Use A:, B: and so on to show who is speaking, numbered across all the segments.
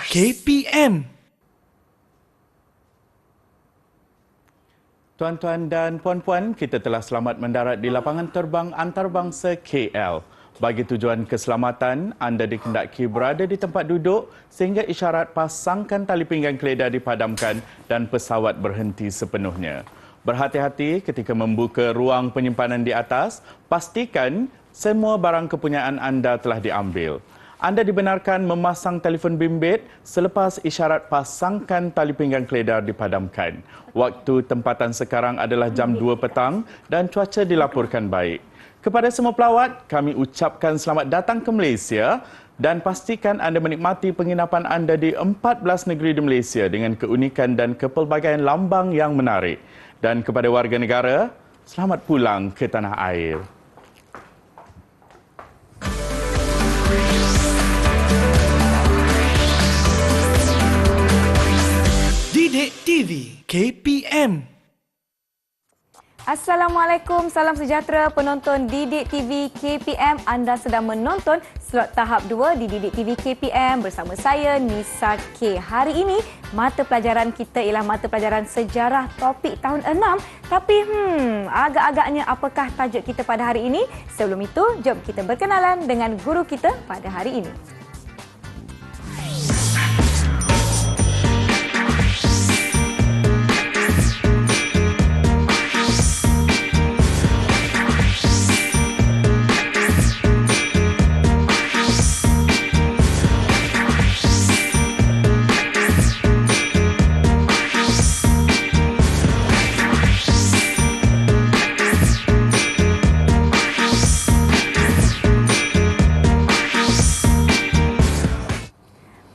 A: KPM.
B: Tuan-tuan dan puan-puan, kita telah selamat mendarat di lapangan terbang antarabangsa KL. Bagi tujuan keselamatan, anda dikendaki berada di tempat duduk sehingga isyarat pasangkan tali pinggang keledar dipadamkan dan pesawat berhenti sepenuhnya. Berhati-hati ketika membuka ruang penyimpanan di atas, pastikan semua barang kepunyaan anda telah diambil. Anda dibenarkan memasang telefon bimbit selepas isyarat pasangkan tali pinggang keledar dipadamkan. Waktu tempatan sekarang adalah jam 2 petang dan cuaca dilaporkan baik. Kepada semua pelawat, kami ucapkan selamat datang ke Malaysia dan pastikan anda menikmati penginapan anda di 14 negeri di Malaysia dengan keunikan dan kepelbagaian lambang yang menarik. Dan kepada warga negara, selamat pulang ke tanah air.
A: Didik TV KPM.
C: Assalamualaikum, salam sejahtera penonton Didik TV KPM. Anda sedang menonton slot tahap 2 di Didik TV KPM bersama saya Nisa K. Hari ini mata pelajaran kita ialah mata pelajaran sejarah topik tahun 6. Tapi agak-agaknya apakah tajuk kita pada hari ini? Sebelum itu, jom kita berkenalan dengan guru kita pada hari ini.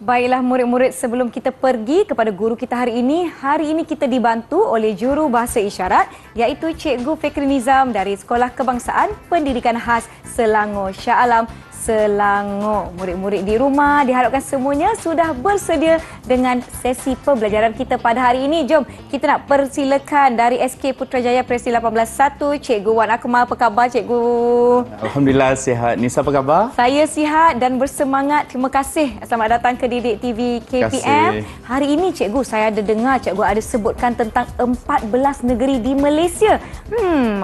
C: Baiklah murid-murid, sebelum kita pergi kepada guru kita hari ini kita dibantu oleh juru bahasa isyarat iaitu Cikgu Fikri Nizam dari Sekolah Kebangsaan Pendidikan Khas Selangor Shah Alam, Selangor. Murid-murid di rumah diharapkan semuanya sudah bersedia dengan sesi pembelajaran kita pada hari ini. Jom kita nak persilakan dari SK Putrajaya Presi 18-1, Cikgu Wan Akmal. Apa khabar Cikgu?
B: Alhamdulillah sihat. Nisa apa khabar?
C: Saya sihat dan bersemangat. Terima kasih. Selamat datang ke Didik TV KPM. Hari ini Cikgu, saya ada dengar Cikgu ada sebutkan tentang 14 negeri di Malaysia.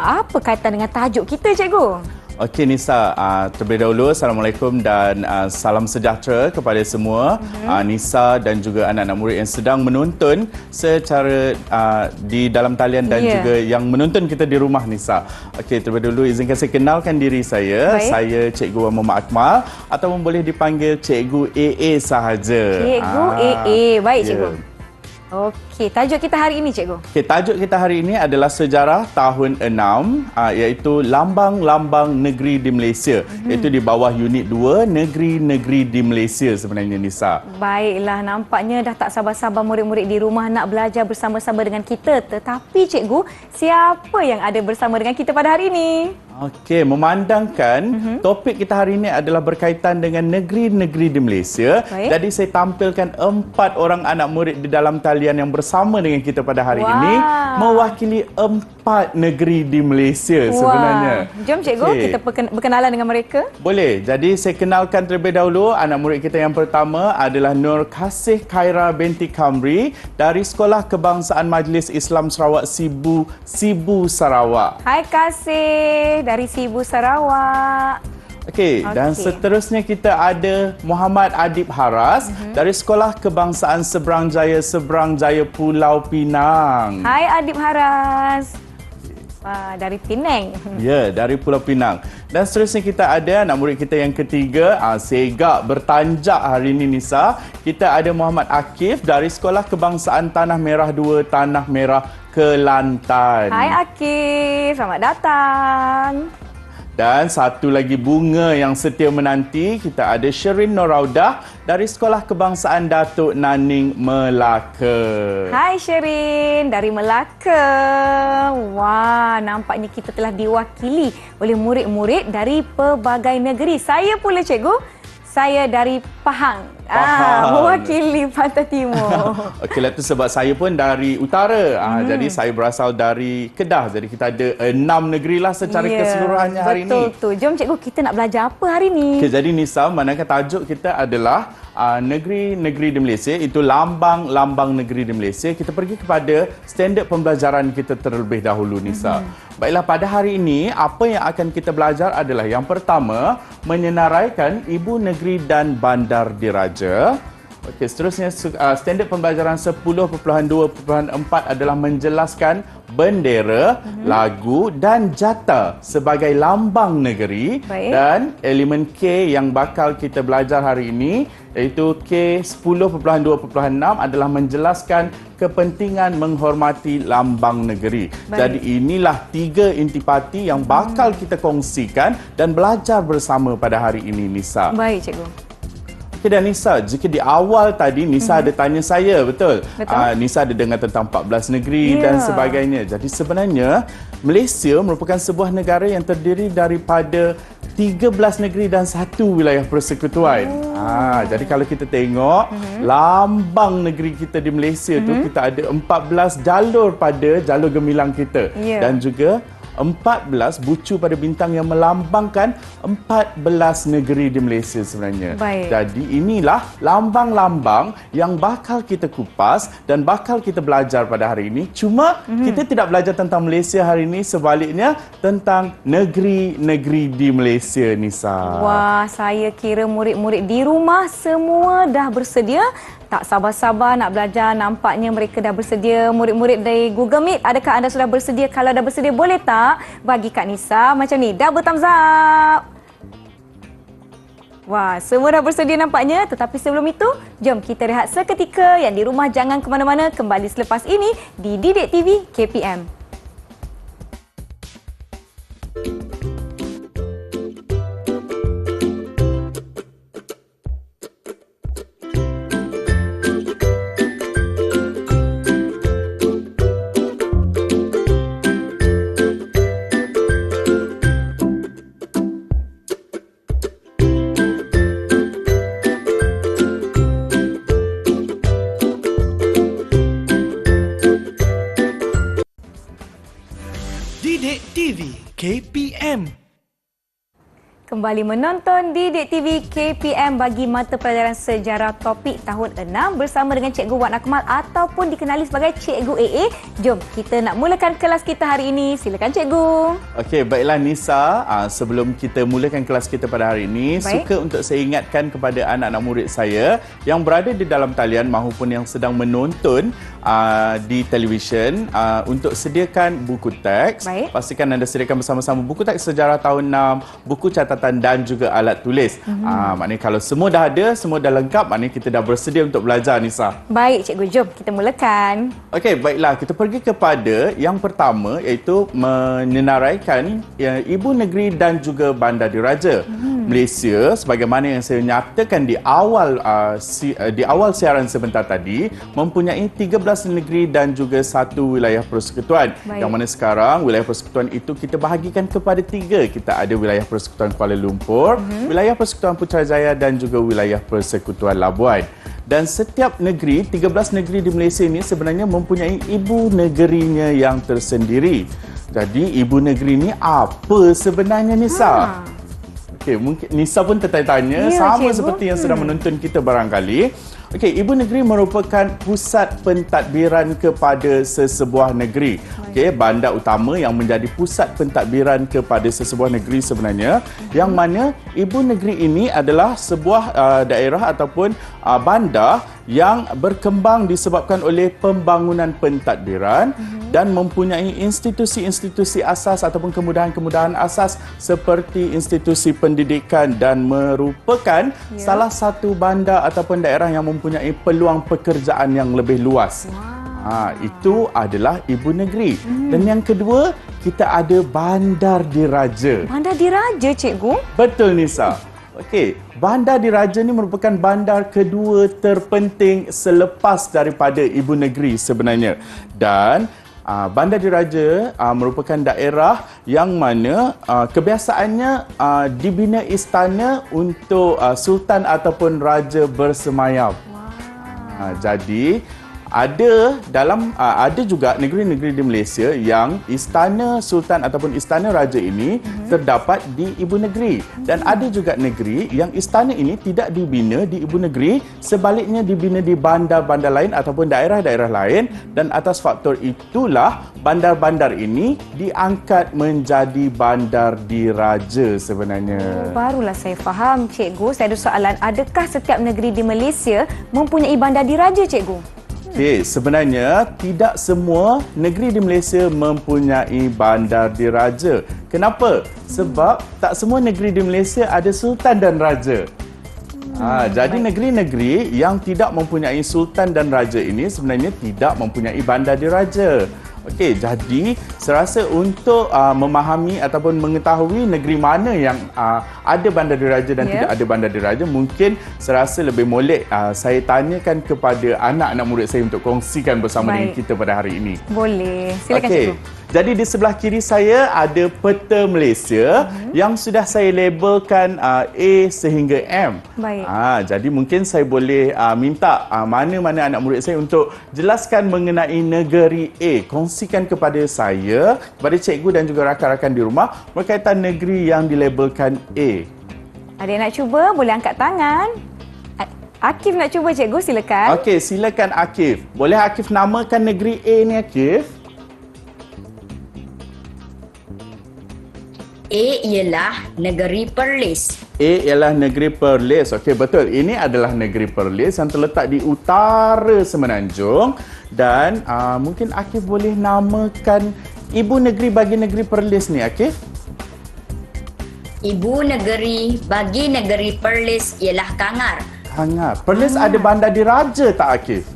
C: Apa kaitan dengan tajuk kita Cikgu?
B: Okey Nisa, terlebih dahulu Assalamualaikum dan salam sejahtera kepada semua Nisa dan juga anak-anak murid yang sedang menonton secara di dalam talian dan juga yang menonton kita di rumah Nisa. Okey, terlebih dahulu izinkan saya kenalkan diri saya. Baik. Saya Cikgu Muhammad Akmal ataupun boleh dipanggil Cikgu AA sahaja.
C: Cikgu AA, baik Cikgu. Okey, tajuk kita hari ini Cikgu.
B: Okey, tajuk kita hari ini adalah sejarah tahun 6 iaitu lambang-lambang negeri di Malaysia. Iaitu di bawah unit 2 negeri-negeri di Malaysia sebenarnya Nisa.
C: Baiklah, nampaknya dah tak sabar-sabar murid-murid di rumah nak belajar bersama-sama dengan kita. Tetapi Cikgu, siapa yang ada bersama dengan kita pada hari ini?
B: Okey, memandangkan topik kita hari ini adalah berkaitan dengan negeri-negeri di Malaysia. Baik. Jadi saya tampilkan 4 orang anak murid di dalam talian yang bersama dengan kita pada hari ini mewakili 4 negeri di Malaysia sebenarnya.
C: Jom Cikgu, kita berkenalan dengan mereka.
B: Boleh. Jadi saya kenalkan terlebih dahulu anak murid kita yang pertama adalah Nur Kasih Khaira binti Kamri dari Sekolah Kebangsaan Majlis Islam Sarawak Sibu Sarawak.
C: Hai Kasih dari Sibu Sarawak.
B: Okey, dan seterusnya kita ada Muhammad Adib Haras dari Sekolah Kebangsaan Seberang Jaya Pulau Pinang.
C: Hai Adib Haras. Dari Penang.
B: Ya, dari Pulau Pinang. Dan seterusnya kita ada anak murid kita yang ketiga, segak bertanjak hari ini Nisa. Kita ada Muhammad Akif dari Sekolah Kebangsaan Tanah Merah 2 Tanah Merah, Kelantan.
C: Hai Akif, selamat datang.
B: Dan satu lagi bunga yang setia menanti, kita ada Sherin Noraudah dari Sekolah Kebangsaan Datuk Naning, Melaka.
C: Hai Sherin dari Melaka. Wah, nampaknya kita telah diwakili oleh murid-murid dari pelbagai negeri. Saya pula Cikgu, saya dari Pahang. Mewakili Pantai Timur.
B: Okey, itu sebab saya pun dari utara. Jadi saya berasal dari Kedah. Jadi kita ada 6 negeri lah secara keseluruhannya hari ini.
C: Betul tu. Jom cikgu, kita nak belajar apa hari ni?
B: Okay, jadi Nisa, manakah tajuk kita adalah negeri-negeri di Malaysia, itu lambang-lambang negeri di Malaysia. Kita pergi kepada standard pembelajaran kita terlebih dahulu, Nisa. Baiklah, pada hari ini apa yang akan kita belajar adalah yang pertama, menyenaraikan ibu negeri dan bandar diraja. Okey, seterusnya standard pembelajaran 10.2.4 adalah menjelaskan bendera, lagu dan jata sebagai lambang negeri.
C: Baik.
B: Dan elemen K yang bakal kita belajar hari ini iaitu K 10.2.6 adalah menjelaskan kepentingan menghormati lambang negeri.
C: Baik.
B: Jadi inilah 3 intipati yang bakal kita kongsikan dan belajar bersama pada hari ini, Nisa.
C: Baik, cikgu.
B: Okay, dan Nisa, jika di awal tadi Nisa ada tanya saya, betul?
C: Betul.
B: Nisa ada dengar tentang 14 negeri dan sebagainya. Jadi sebenarnya Malaysia merupakan sebuah negara yang terdiri daripada 13 negeri dan 1 wilayah persekutuan. Jadi kalau kita tengok lambang negeri kita di Malaysia tu, kita ada 14 jalur pada jalur gemilang kita. Dan juga 14 bucu pada bintang yang melambangkan 14 negeri di Malaysia sebenarnya.
C: Baik.
B: Jadi inilah lambang-lambang yang bakal kita kupas dan bakal kita belajar pada hari ini. Cuma kita tidak belajar tentang Malaysia hari ini, sebaliknya tentang negeri-negeri di Malaysia, Nisa.
C: Wah, saya kira murid-murid di rumah semua dah bersedia. Tak sabar-sabar nak belajar. Nampaknya mereka dah bersedia. Murid-murid dari Google Meet, adakah anda sudah bersedia? Kalau dah bersedia, boleh tak bagi Kak Nisa macam ni? Double thumbs up. Wah, semua dah bersedia nampaknya. Tetapi sebelum itu, jom kita rehat seketika. Yang di rumah jangan ke mana-mana. Kembali selepas ini di Didik TV KPM.
A: Didik TV KPM.
C: Kembali menonton Didik TV KPM bagi mata pelajaran sejarah topik tahun 6 bersama dengan Cikgu Wan Akmal ataupun dikenali sebagai Cikgu AA. Jom kita nak mulakan kelas kita hari ini. Silakan Cikgu.
B: Okey, baiklah Nisa. Sebelum kita mulakan kelas kita pada hari ini, suka untuk saya ingatkan kepada anak-anak murid saya yang berada di dalam talian maupun yang sedang menonton di televisyen untuk sediakan buku teks.
C: Baik.
B: Pastikan anda sediakan bersama-sama buku teks sejarah tahun 6, buku catatan dan juga alat tulis. Maknanya kalau semua dah ada, semua dah lengkap, maknanya kita dah bersedia untuk belajar, Nisa.
C: Baik Cikgu, jom kita mulakan.
B: Okey, baiklah. Kita pergi kepada yang pertama iaitu menyenaraikan ibu negeri dan juga bandar diraja. Malaysia, sebagaimana yang saya nyatakan di awal siaran sebentar tadi, mempunyai 13 negeri dan juga 1 wilayah persekutuan.
C: Baik.
B: Yang mana sekarang wilayah persekutuan itu kita bahagikan kepada 3. Kita ada wilayah persekutuan Kuala Lumpur, wilayah persekutuan Putrajaya dan juga wilayah persekutuan Labuan. Dan setiap negeri, 13 negeri di Malaysia ini sebenarnya mempunyai ibu negerinya yang tersendiri. Jadi ibu negeri ini apa sebenarnya, Nisa? Okey, mungkin Nisa pun tertanya-tanya, sama
C: cikgu.
B: seperti yang sedang menonton kita barangkali. Okey, ibu negeri merupakan pusat pentadbiran kepada sesebuah negeri. Okey, bandar utama yang menjadi pusat pentadbiran kepada sesebuah negeri sebenarnya, yang mana ibu negeri ini adalah sebuah daerah ataupun bandar yang berkembang disebabkan oleh pembangunan pentadbiran dan mempunyai institusi-institusi asas ataupun kemudahan-kemudahan asas seperti institusi pendidikan dan merupakan salah satu bandar ataupun daerah yang mempunyai peluang pekerjaan yang lebih luas. Itu adalah ibu negeri. Dan yang kedua, kita ada bandar diraja.
C: Bandar diraja, Cikgu?
B: Betul, Nisa. Okey, bandar diraja ini merupakan bandar kedua terpenting selepas daripada ibu negeri sebenarnya. Dan Bandar Diraja merupakan daerah yang mana kebiasaannya dibina istana untuk sultan ataupun raja bersemayam. Jadi ada juga negeri-negeri di Malaysia yang istana sultan ataupun istana raja ini terdapat di ibu negeri, dan ada juga negeri yang istana ini tidak dibina di ibu negeri, sebaliknya dibina di bandar-bandar lain ataupun daerah-daerah lain, dan atas faktor itulah bandar-bandar ini diangkat menjadi bandar diraja sebenarnya.
C: Barulah saya faham, cikgu. Saya ada soalan, adakah setiap negeri di Malaysia mempunyai bandar diraja, cikgu?
B: Okey, sebenarnya tidak semua negeri di Malaysia mempunyai bandar diraja. Kenapa? Sebab tak semua negeri di Malaysia ada sultan dan raja. Jadi negeri-negeri yang tidak mempunyai sultan dan raja ini sebenarnya tidak mempunyai bandar diraja. Okey, jadi serasa untuk memahami ataupun mengetahui negeri mana yang ada bandar diraja dan tidak ada bandar diraja, mungkin serasa lebih molek saya tanyakan kepada anak-anak murid saya untuk kongsikan bersama dengan kita pada hari ini.
C: Boleh. Silakan, cikgu.
B: Jadi di sebelah kiri saya ada peta Malaysia yang sudah saya labelkan A sehingga M.
C: Baik.
B: Jadi mungkin saya boleh minta mana-mana anak murid saya untuk jelaskan mengenai negeri A. Kongsikan kepada saya, kepada cikgu dan juga rakan-rakan di rumah berkaitan negeri yang dilabelkan A.
C: Ada yang nak cuba, boleh angkat tangan. Akif nak cuba, cikgu, silakan.
B: Okey, silakan Akif. Boleh Akif namakan negeri A ni, Akif?
D: A ialah negeri Perlis.
B: A ialah negeri Perlis. Okey, betul. Ini adalah negeri Perlis yang terletak di utara Semenanjung, dan mungkin Akif boleh namakan ibu negeri bagi negeri Perlis ni, Akif?
D: Ibu negeri bagi negeri Perlis ialah Kangar.
B: Kangar. Perlis ada bandar diraja tak, Akif?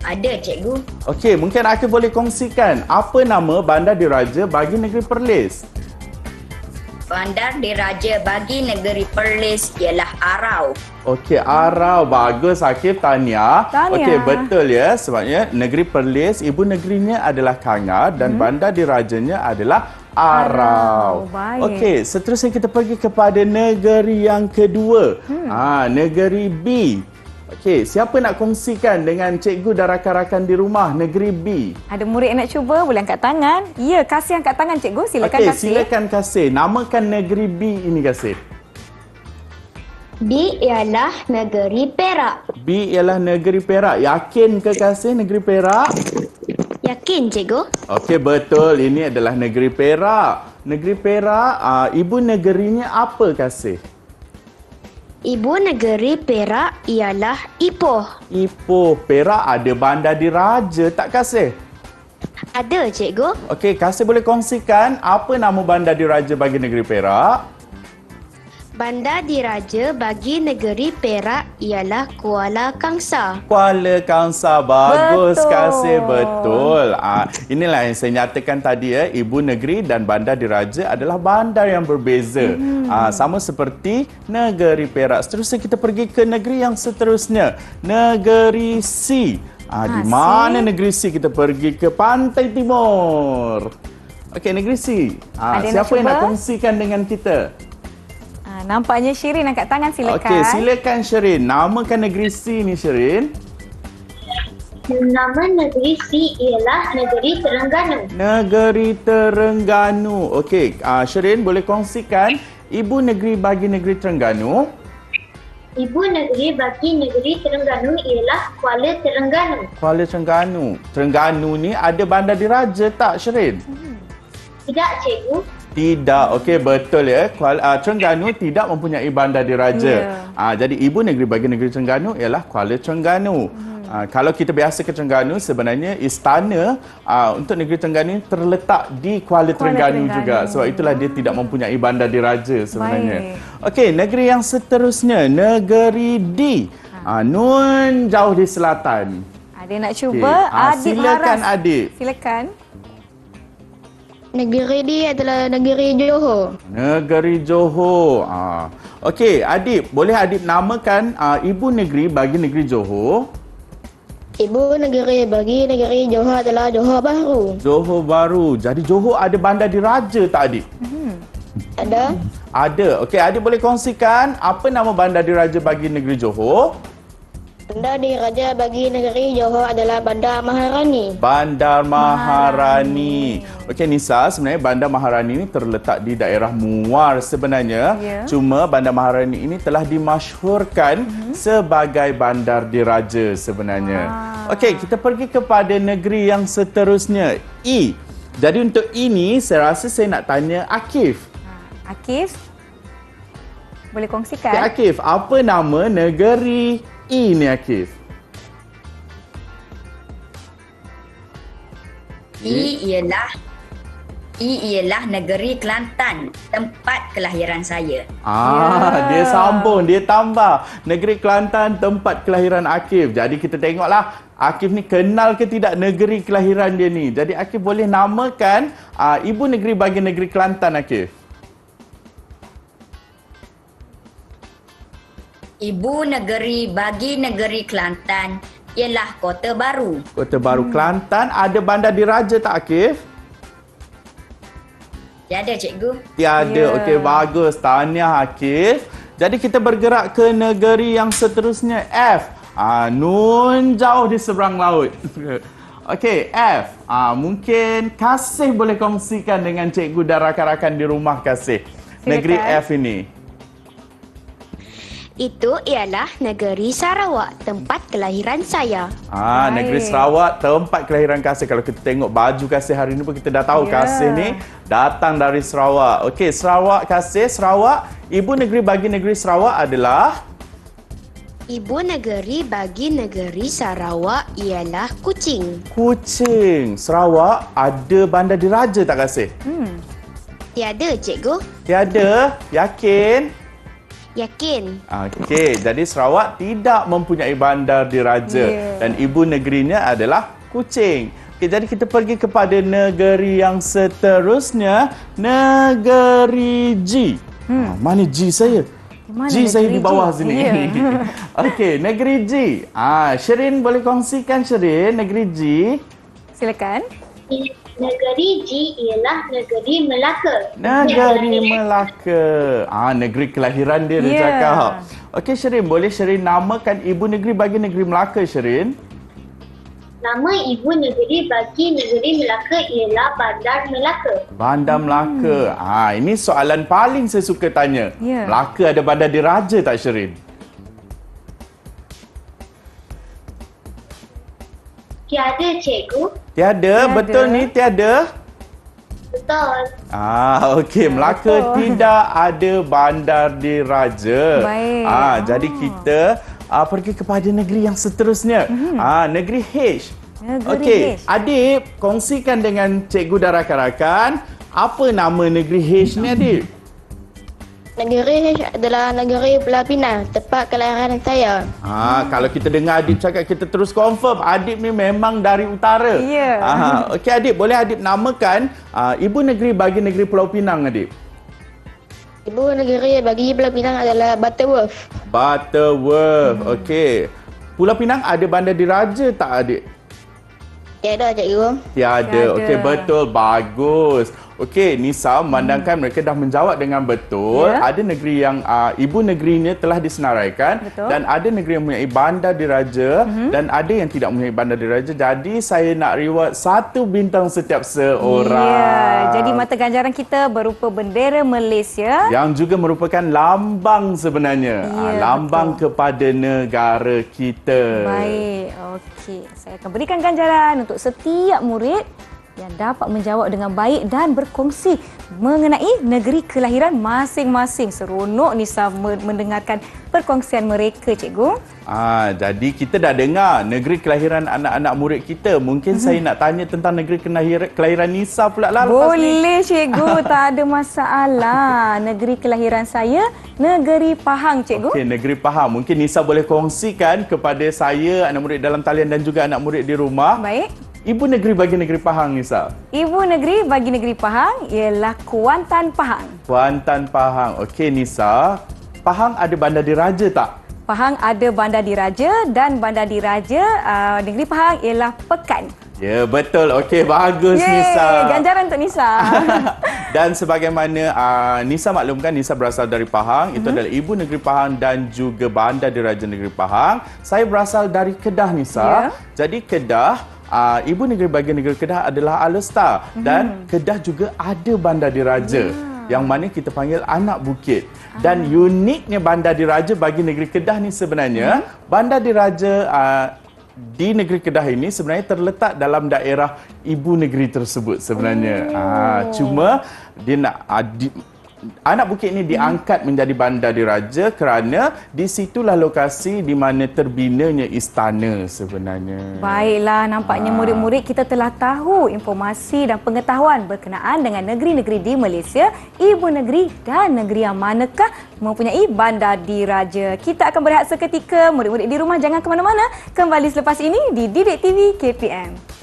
D: Ada, cikgu.
B: Okey, mungkin Akif boleh kongsikan apa nama bandar diraja bagi negeri Perlis?
D: Bandar diraja bagi negeri Perlis ialah Arau.
B: Okey, Arau. Bagus, Akif. Tahniah. Okey, betul ya. Sebabnya negeri Perlis, ibu negerinya adalah Kangar dan bandar dirajanya adalah Arau. Okey, seterusnya kita pergi kepada negeri yang kedua. Negeri B. Okey, siapa nak kongsikan dengan cikgu dan rakan-rakan di rumah negeri B?
C: Ada murid yang nak cuba, boleh angkat tangan. Ya, Kasih angkat tangan, cikgu. Silakan,
B: Kasih.
C: Kasih.
B: Silakan, Kasih. Namakan negeri B ini, Kasih.
E: B ialah negeri Perak.
B: B ialah negeri Perak. Yakin ke, Kasih, negeri Perak?
E: Yakin, cikgu?
B: Okey, betul. Ini adalah negeri Perak. Negeri Perak, ibu negerinya apa, Kasih?
E: Ibu negeri Perak ialah Ipoh.
B: Ipoh. Perak ada bandar diraja tak, Kasih?
E: Ada, cikgu.
B: Okey, Kasih boleh kongsikan apa nama bandar diraja bagi negeri Perak?
E: Bandar diraja bagi negeri Perak ialah Kuala Kangsar.
B: Kuala Kangsar. Bagus,
C: Betul.
B: Kasih. Betul. Inilah yang saya nyatakan tadi ya. Ibu negeri dan bandar diraja adalah bandar yang berbeza. Sama seperti negeri Perak. Seterusnya kita pergi ke negeri yang seterusnya. Negeri C. Di mana negeri C? Kita pergi ke Pantai Timur. Okey, negeri C. Siapa yang nak kongsikan dengan kita?
C: Nampaknya Syirin angkat tangan, silakan.
B: Okey, silakan Syirin. Namakan negeri C ni, Syirin.
E: Nama negeri C ialah negeri Terengganu.
B: Negeri Terengganu. Okey, Syirin boleh kongsikan ibu negeri bagi negeri Terengganu?
E: Ibu negeri bagi negeri Terengganu ialah Kuala Terengganu.
B: Kuala Terengganu. Terengganu ni ada bandar diraja tak, Syirin?
E: Tidak, cikgu.
B: Tidak. Okey, betul ya. Terengganu tidak mempunyai bandar diraja. Jadi ibu negeri bagi negeri Terengganu ialah Kuala Terengganu. Kalau kita biasa ke Terengganu, sebenarnya istana untuk negeri Terengganu terletak di Kuala Terengganu juga. Sebab itulah dia tidak mempunyai bandar diraja sebenarnya. Okey, negeri yang seterusnya, negeri D. Nun jauh di selatan.
C: Ada yang nak cuba? Adib
B: silakan,
C: Haras.
B: Adib.
C: Silakan.
E: Negeri D adalah negeri Johor.
B: Negeri Johor. Okey, Adib, boleh Adib namakan ibu negeri bagi negeri Johor?
F: Ibu negeri bagi negeri Johor adalah Johor Bahru.
B: Johor Bahru. Jadi Johor ada bandar diraja tak adik?
F: Ada
B: Ada. Okey, adik boleh kongsikan apa nama bandar diraja bagi negeri Johor?
F: bandar diraja bagi negeri Johor adalah Bandar Maharani.
B: Bandar Maharani. Okey Nisa, sebenarnya Bandar Maharani ini terletak di daerah Muar sebenarnya.
C: Ya.
B: Cuma Bandar Maharani ini telah dimasyhurkan sebagai bandar diraja sebenarnya. Okey, kita pergi kepada negeri yang seterusnya. E. Jadi untuk ini saya rasa saya nak tanya Akif.
C: Akif, boleh
B: Okay,
C: kongsikan?
B: Akif, apa nama negeri E ni Akif?
D: I ialah negeri Kelantan, tempat kelahiran saya.
B: Dia sambung, dia tambah. Negeri Kelantan, tempat kelahiran Akif. Jadi kita tengoklah Akif ni kenal ke tidak negeri kelahiran dia ni. Jadi Akif boleh namakan ibu negeri bagi negeri Kelantan Akif.
D: Ibu negeri bagi negeri Kelantan ialah Kota Baru.
B: Kota Baru Kelantan ada bandar diraja tak Akif?
D: Tiada, cikgu.
B: Tiada.
C: Ya.
B: Okey, bagus. Tahniah Akif. Jadi kita bergerak ke negeri yang seterusnya F. Nun jauh di seberang laut. Okey, F. Mungkin Kasih boleh kongsikan dengan cikgu dan rakan-rakan di rumah Kasih. Negeri F ini.
G: Itu ialah negeri Sarawak, tempat kelahiran saya.
B: Negeri Sarawak, tempat kelahiran Kasih. Kalau kita tengok baju Kasih hari ini pun kita dah tahu Kasih ni datang dari Sarawak. Okey, Sarawak Kasih, Sarawak. Ibu negeri bagi negeri Sarawak adalah?
G: Ibu negeri bagi negeri Sarawak ialah Kuching.
B: Kuching. Sarawak ada bandar diraja tak Kasih?
G: Tiada, cikgu.
B: Tiada? Yakin?
G: Yakin.
B: Okey, jadi Sarawak tidak mempunyai bandar diraja dan ibu negerinya adalah Kuching. Okey, jadi kita pergi kepada negeri yang seterusnya, negeri G. Mana G saya?
C: Mana
B: G saya di
C: negeri
B: bawah
C: G?
B: sini.
C: Ya.
B: Okey, negeri G. Sherin boleh kongsikan Sherin negeri G?
C: Silakan.
E: Negeri G ialah negeri Melaka.
B: Negeri Melaka. Negeri kelahiran dia dia cakap. Okey Sherin, boleh Sherin namakan ibu negeri bagi negeri Melaka Sherin?
E: Nama ibu negeri bagi negeri Melaka ialah Bandar Melaka.
B: Bandar Melaka. Ini soalan paling saya suka tanya.
C: Ya.
B: Melaka ada bandar diraja tak Sherin?
E: Tiada, cikgu.
B: Tiada. Betul ni tiada?
E: Betul.
B: Okey. Melaka tidak ada bandar diraja.
C: Baik.
B: Jadi kita pergi kepada negeri yang seterusnya. Negeri H.
C: Negeri
B: Okey,
C: H.
B: adik kongsikan dengan cikgu dan rakan-rakan apa nama negeri H ni adik?
F: Negeri adalah negeri Pulau Pinang, tempat kelahiran saya.
B: Kalau kita dengar adik cakap kita terus confirm adik ni memang dari utara.
C: Ya.
B: Okey adik, boleh adik namakan ibu negeri bagi negeri Pulau Pinang adik?
F: Ibu negeri bagi Pulau Pinang adalah Butterworth.
B: Butterworth. Okey. Pulau Pinang ada bandar diraja tak adik?
F: Tiada, cikgu.
B: Tiada. Okey, betul. Bagus. Okey, Nisa memandangkan mereka dah menjawab dengan betul.
C: Ya.
B: Ada negeri yang ibu negerinya telah disenaraikan.
C: Betul.
B: Dan ada negeri yang mempunyai bandar diraja dan ada yang tidak mempunyai bandar diraja. Jadi saya nak reward 1 bintang setiap seorang.
C: Ya, jadi mata ganjaran kita berupa bendera Malaysia.
B: Yang juga merupakan lambang sebenarnya.
C: Ya,
B: Lambang kepada negara kita.
C: Baik, okey. Saya akan berikan ganjaran untuk setiap murid yang dapat menjawab dengan baik dan berkongsi mengenai negeri kelahiran masing-masing. Seronok Nisa mendengarkan perkongsian mereka, cikgu.
B: Jadi kita dah dengar negeri kelahiran anak-anak murid kita. Mungkin saya nak tanya tentang negeri kelahiran Nisa pula lah lepas ni.
C: Boleh, cikgu. Tak ada masalah. Negeri kelahiran saya, negeri Pahang, cikgu.
B: Okey, negeri Pahang. Mungkin Nisa boleh kongsikan kepada saya, anak murid dalam talian dan juga anak murid di rumah.
C: Baik.
B: Ibu negeri bagi negeri Pahang, Nisa.
C: Ibu negeri bagi negeri Pahang ialah Kuantan Pahang.
B: Kuantan Pahang. Okey, Nisa. Pahang ada bandar diraja tak?
C: Pahang ada Bandar Diraja dan Bandar Diraja negeri Pahang ialah Pekan.
B: Ya, betul. Okey, bagus Nisa.
C: Ganjaran untuk Nisa.
B: Dan sebagaimana Nisa maklumkan, Nisa berasal dari Pahang. Itu adalah ibu negeri Pahang dan juga Bandar Diraja negeri Pahang. Saya berasal dari Kedah, Nisa. Jadi Kedah, ibu negeri bahagian negeri Kedah adalah Alor-Star. Dan Kedah juga ada Bandar Diraja. Yang mana kita panggil anak bukit. Dan uniknya Bandar Diraja bagi negeri Kedah ni sebenarnya, Bandar Diraja di negeri Kedah ini sebenarnya terletak dalam daerah ibu negeri tersebut sebenarnya. Cuma dia nak anak bukit ini diangkat menjadi Bandar Diraja kerana di situlah lokasi di mana terbinanya istana sebenarnya.
C: Baiklah, nampaknya murid-murid kita telah tahu informasi dan pengetahuan berkenaan dengan negeri-negeri di Malaysia, ibu negeri dan negeri yang manakah mempunyai Bandar Diraja. Kita akan berehat seketika. Murid-murid di rumah jangan ke mana-mana. Kembali selepas ini di Didik TV KPM.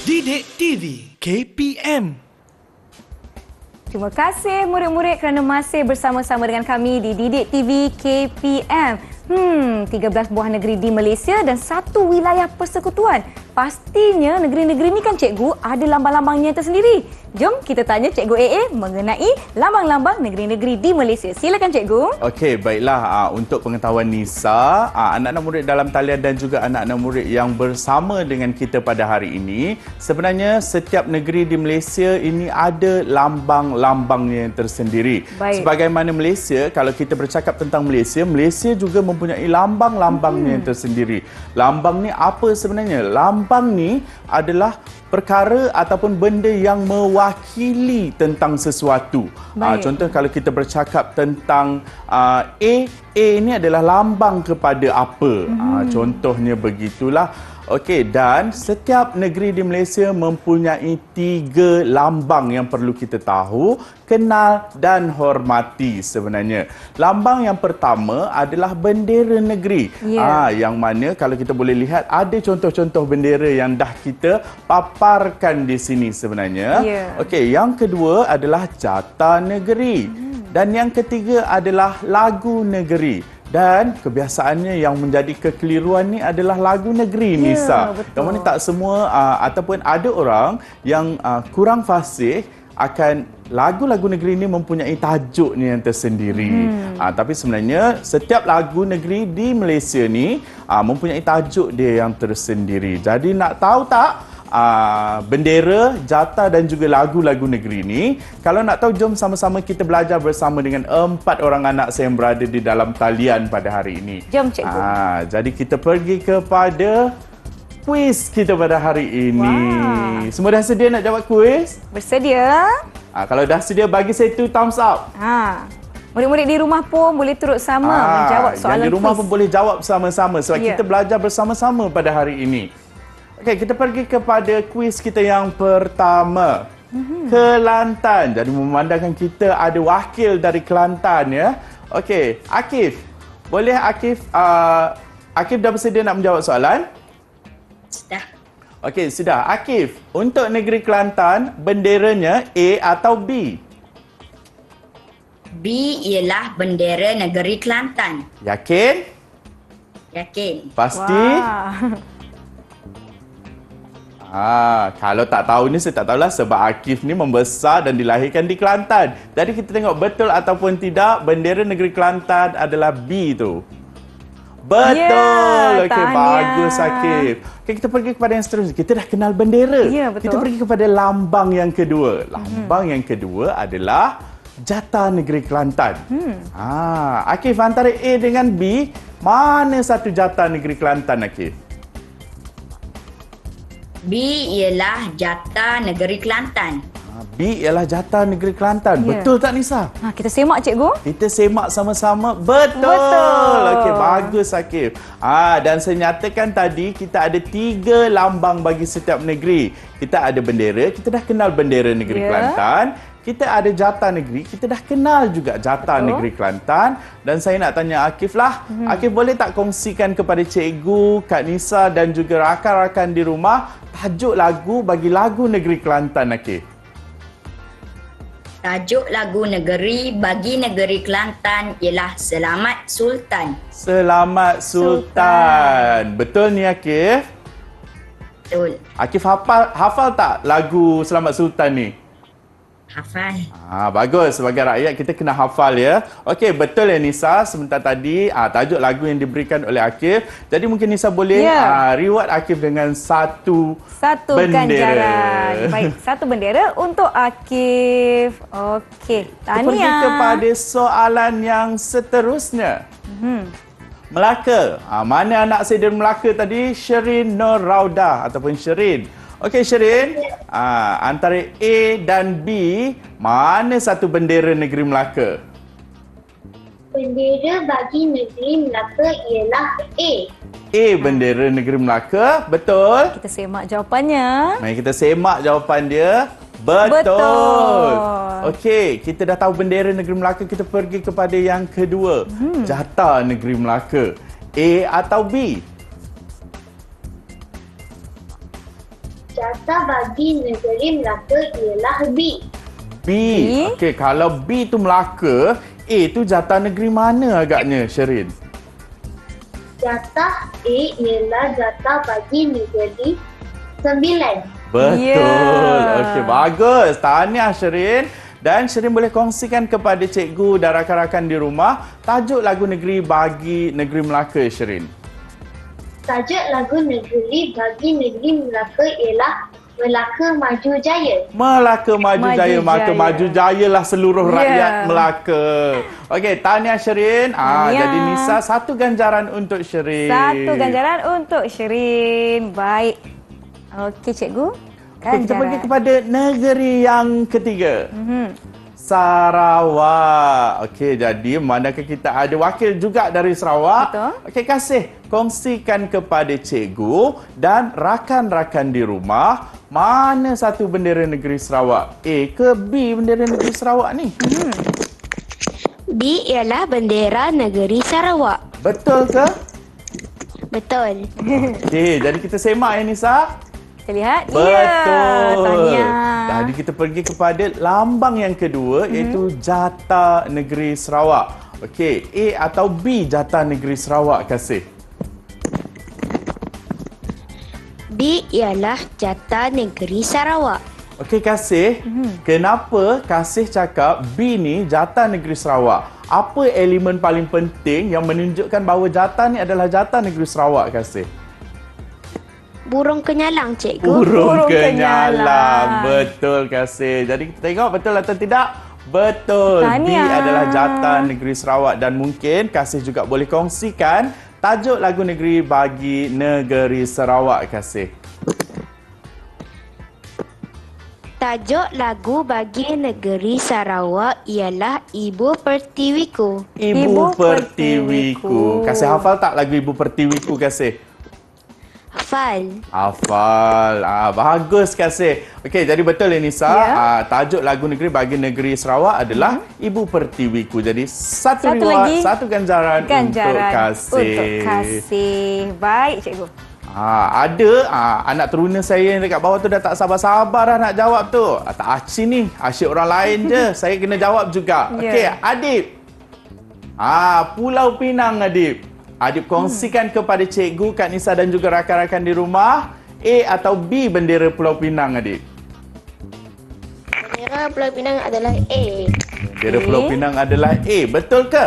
A: Didik TV KPM.
C: Terima kasih murid-murid kerana masih bersama-sama dengan kami di Didik TV KPM. 13 buah negeri di Malaysia dan satu wilayah persekutuan. Pastinya negeri-negeri ni kan cikgu ada lambang-lambangnya tersendiri. Jom kita tanya Cikgu AA mengenai lambang-lambang negeri-negeri di Malaysia. Silakan Cikgu.
B: Okey, baiklah. Untuk pengetahuan Nisa, anak-anak murid dalam talian dan juga anak-anak murid yang bersama dengan kita pada hari ini, sebenarnya setiap negeri di Malaysia ini ada lambang-lambangnya tersendiri.
C: Baik.
B: Sebagaimana Malaysia, kalau kita bercakap tentang Malaysia, Malaysia juga mempunyai lambang-lambangnya tersendiri. Lambang ni apa sebenarnya? Lambang ni adalah perkara ataupun benda yang mewakili tentang sesuatu. Contoh kalau kita bercakap tentang A ini adalah lambang kepada apa. Contohnya begitulah. Okey, dan setiap negeri di Malaysia mempunyai 3 lambang yang perlu kita tahu, kenal dan hormati sebenarnya. Lambang yang pertama adalah bendera negeri. Yang mana kalau kita boleh lihat ada contoh-contoh bendera yang dah kita paparkan di sini sebenarnya. Okey, yang kedua adalah jata negeri. Dan yang ketiga adalah lagu negeri. Dan kebiasaannya yang menjadi kekeliruan ni adalah lagu negeri, Nisa.
C: Betul.
B: Yang mana tak semua ataupun ada orang yang kurang fasih akan lagu-lagu negeri ini mempunyai tajuknya yang tersendiri. Tapi sebenarnya setiap lagu negeri di Malaysia ni mempunyai tajuk dia yang tersendiri. Jadi nak tahu tak bendera, jata dan juga lagu-lagu negeri ni? Kalau nak tahu, jom sama-sama kita belajar bersama dengan 4 orang anak saya yang berada di dalam talian pada hari ini.
C: Jom Cikgu.
B: Jadi kita pergi kepada kuis kita pada hari ini. Semua dah sedia nak jawab kuis?
C: Bersedia?
B: Kalau dah sedia, bagi saya 2 thumbs up.
C: Murid-murid di rumah pun boleh turut sama menjawab soalan
B: yang di rumah
C: kuis.
B: pun boleh jawab sama-sama sebab kita belajar bersama-sama pada hari ini. Okey, kita pergi kepada kuis kita yang pertama. Kelantan. Jadi memandangkan kita ada wakil dari Kelantan ya. Okey, Akif. Boleh Akif Akif dah bersedia nak menjawab soalan?
D: Sudah.
B: Okey, sudah. Akif, untuk negeri Kelantan, benderanya A atau B?
D: B ialah bendera negeri Kelantan.
B: Yakin?
D: Yakin.
B: Pasti? Kalau tak tahu ni, saya tak tahulah sebab Akif ni membesar dan dilahirkan di Kelantan. Jadi kita tengok betul ataupun tidak bendera negeri Kelantan adalah B tu. Betul. Okey, bagus Akif. Okey, kita pergi kepada yang seterusnya. Kita dah kenal bendera. Kita pergi kepada lambang yang kedua. Lambang yang kedua adalah jata negeri Kelantan. Akif, antara A dengan B, mana satu jata negeri Kelantan, Akif?
D: B ialah jata negeri Kelantan.
B: B ialah jata negeri Kelantan.
C: Ya.
B: Betul tak Nisa?
C: Kita semak cikgu.
B: Kita semak sama-sama. Betul.
C: Betul.
B: Okey, bagus Akif. Dan saya nyatakan tadi kita ada 3 lambang bagi setiap negeri. Kita ada bendera, kita dah kenal bendera negeri Kelantan. Kita ada jata negeri, kita dah kenal juga jata negeri Kelantan. Dan saya nak tanya Akif lah. Akif boleh tak kongsikan kepada cikgu, Kak Nisa dan juga rakan-rakan di rumah tajuk lagu bagi lagu negeri Kelantan, Akif?
D: Tajuk lagu negeri bagi negeri Kelantan ialah Selamat Sultan.
B: Selamat Sultan. Betul ni Akif?
D: Betul.
B: Akif hafal tak lagu Selamat Sultan ni?
D: Hafal.
B: Bagus. Sebagai rakyat kita kena hafal ya. Okey, betul ya Nisa. Sebentar tadi tajuk lagu yang diberikan oleh Akif. Jadi mungkin Nisa boleh reward Akif dengan satu bendera.
C: Ganjaran. Baik, satu bendera untuk Akif. Okey, tahniah.
B: Pergi kepada soalan yang seterusnya. Melaka. Mana anak saya dari Melaka tadi? Sherin Nur Raudah ataupun Sherin. Okey Sherin, antara A dan B, mana satu bendera negeri Melaka?
E: Bendera bagi negeri Melaka ialah A.
B: A bendera negeri Melaka, betul?
C: Kita semak jawapannya.
B: Mari kita semak jawapan dia. Betul. Okey, kita dah tahu bendera negeri Melaka, kita pergi kepada yang kedua. Jata negeri Melaka. A atau B?
E: Jata bagi negeri Melaka ialah B.
B: B. Okey, kalau B tu Melaka, A tu jata negeri mana agaknya, Sherin?
E: Jatah A ialah jatah bagi negeri 9.
B: Betul. Okey, bagus. Tahniah Sherin. Dan Sherin boleh kongsikan kepada cikgu dan rakan-rakan di rumah tajuk lagu negeri bagi negeri Melaka, Sherin.
E: Tajuk lagu negeri bagi negeri Melaka ialah Melaka Maju Jaya.
B: Melaka Maju Jaya. Maka maju jayalah seluruh rakyat Melaka. Okey, tahniah Sherin. Jadi Nisa, satu ganjaran untuk Sherin.
C: Satu ganjaran untuk Sherin. Baik. Okey cikgu.
B: Okay, kita pergi kepada negeri yang ketiga. Sarawak. Okey, jadi manakah kita ada wakil juga dari Sarawak?
C: Betul.
B: Okey, kasih kongsikan kepada cikgu dan rakan-rakan di rumah mana satu bendera negeri Sarawak? A ke B bendera negeri Sarawak ni?
G: B ialah bendera negeri Sarawak.
B: Betul ke?
G: Betul.
B: Okey, jadi kita semak ya Nisa.
C: Kita lihat.
B: Betul.
C: Tahniah.
B: Jadi kita pergi kepada lambang yang kedua iaitu jata negeri Sarawak. Okey, A atau B jata negeri Sarawak, kasih?
G: B ialah jata negeri Sarawak.
B: Okey, kasih. Kenapa kasih cakap B ni jata negeri Sarawak? Apa elemen paling penting yang menunjukkan bahawa jata ni adalah jata negeri Sarawak, kasih?
G: Burung kenyalang, cikgu.
B: Burung kenyalang.
C: kenyalang.
B: Betul, kasih. Jadi kita tengok betul atau tidak? Betul.
C: Tahniah.
B: B adalah jata negeri Sarawak dan mungkin kasih juga boleh kongsikan tajuk lagu negeri bagi negeri Sarawak, kasih.
G: Tajuk lagu bagi negeri Sarawak ialah Ibu Pertiwiku.
B: Ibu Pertiwiku. Kasih hafal tak lagu Ibu Pertiwiku, kasih?
G: Hafal.
B: Hafal. Bagus, kasih. Okey, jadi betul ya Nisa. Tajuk lagu negeri bagi negeri Sarawak adalah Ibu Pertiwiku. Jadi satu reward,
C: lagi
B: satu ganjaran untuk kasih.
C: Untuk kasih. Baik, cikgu.
B: Ada anak teruna saya yang dekat bawah tu dah tak sabar-sabar dah nak jawab tu. Tak asyik ni, asyik orang lain je. Saya kena jawab juga. Okey, Adib. Pulau Pinang, Adib. Adib kongsikan kepada cikgu, Kak Nisa dan juga rakan-rakan di rumah A atau B bendera Pulau Pinang, Adib?
F: Bendera Pulau Pinang adalah A.
B: Bendera Pulau Pinang adalah A. Betul ke?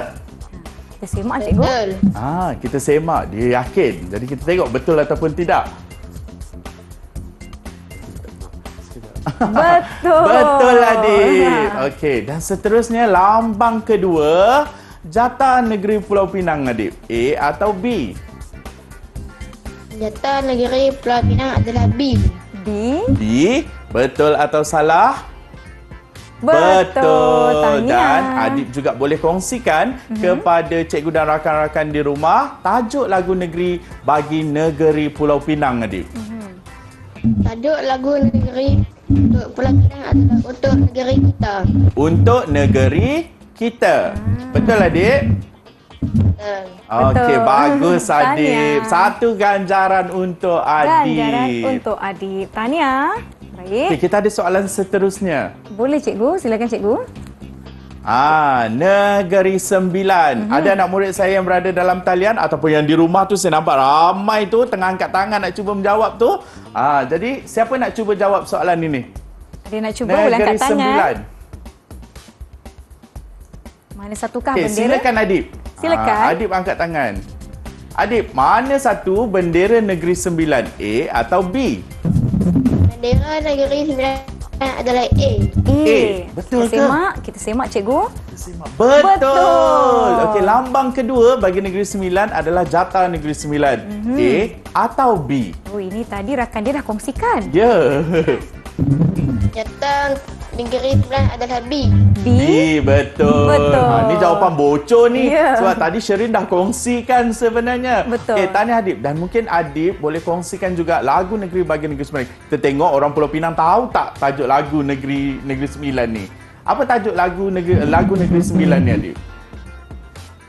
C: Kita semak, cikgu.
F: Betul.
B: Kita semak. Dia yakin. Jadi kita tengok betul ataupun tidak.
C: Betul.
B: Betul, Adib. Okey, dan seterusnya lambang kedua, jata negeri Pulau Pinang, Adib. A atau B?
F: Jata negeri Pulau Pinang adalah B.
C: B.
B: B. Betul atau salah?
C: Betul.
B: Dan
C: Tahniah.
B: Adib juga boleh kongsikan kepada cikgu dan rakan-rakan di rumah tajuk lagu negeri bagi negeri Pulau Pinang, Adib.
F: Tajuk lagu negeri untuk Pulau Pinang adalah untuk negeri kita.
B: Untuk negeri kita. Betul, Adib? Okey,
C: Betul.
B: bagus, Adib.
C: Tahniah.
B: Satu ganjaran untuk Adib.
C: Ganjaran untuk Adib. Tahniah. Baik.
B: Okey, kita ada soalan seterusnya.
C: Boleh cikgu, silakan cikgu.
B: Negeri Sembilan. Ada anak murid saya yang berada dalam talian ataupun yang di rumah tu saya nampak ramai tu tengah angkat tangan nak cuba menjawab tu. Jadi siapa nak cuba jawab soalan ini?
C: Ada nak cuba boleh angkat tangan.
B: Sembilan.
C: Mana satukah
B: Okey,
C: bendera?
B: silakan Adib.
C: Silakan.
B: Adib angkat tangan. Adib, mana satu bendera Negeri Sembilan? A atau B?
F: Bendera negeri Sembilan adalah A.
B: Betul
C: kita
B: ke?
C: Kita semak cikgu.
B: Betul. Okey, lambang kedua bagi Negeri Sembilan adalah Jata Negeri Sembilan. A atau B?
C: Oh, ini tadi rakan dia dah kongsikan.
B: Ya.
F: Jata negeri Sembilan adalah B.
C: B.
B: Betul.
C: Betul.
B: Ni jawapan bocor ni.
C: Ya.
B: Sebab tadi Sherin dah kongsikan sebenarnya.
C: Betul.
B: Okey, tanya Adib. Dan mungkin Adib boleh kongsikan juga lagu negeri bagi negeri Sembilan. Kita tengok orang Pulau Pinang tahu tak tajuk lagu negeri Sembilan ni. Apa tajuk lagu negeri Sembilan ni, Adib?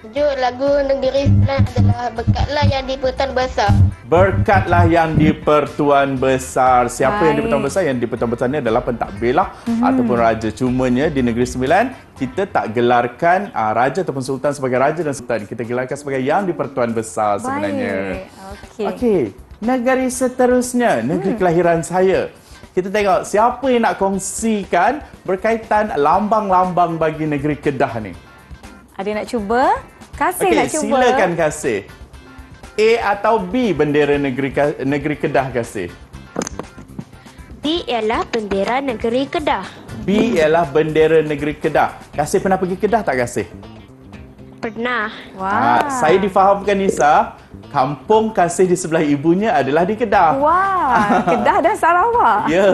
F: Tajuk lagu negeri Sembilan adalah Berkatlah yang di Pertuan Besar.
B: Berkatlah yang di Pertuan Besar. Siapa yang di
C: Baik.
B: Pertuan Besar? Yang di Pertuan Besar ni adalah pentadbir lah ataupun raja. Cumanya di Negeri Sembilan kita tak gelarkan raja ataupun sultan sebagai raja dan sultan. Kita gelarkan sebagai yang di Pertuan Besar sebenarnya.
C: Okey.
B: Okey, negeri seterusnya, negeri kelahiran saya. Kita tengok siapa yang nak kongsikan berkaitan lambang-lambang bagi negeri Kedah ni.
C: Ada nak cuba? Kasih
B: Okey,
C: nak cuba.
B: silakan Kasih. A atau B bendera negeri Kedah, Kasih?
G: B ialah bendera negeri Kedah.
B: B ialah bendera negeri Kedah. Kasih pernah pergi Kedah tak, Kasih?
G: Pernah.
C: Wah.
B: Saya difahamkan, Nisa, kampung Kasih di sebelah ibunya adalah di Kedah.
C: Wah, Kedah dan Sarawak.
B: Ya.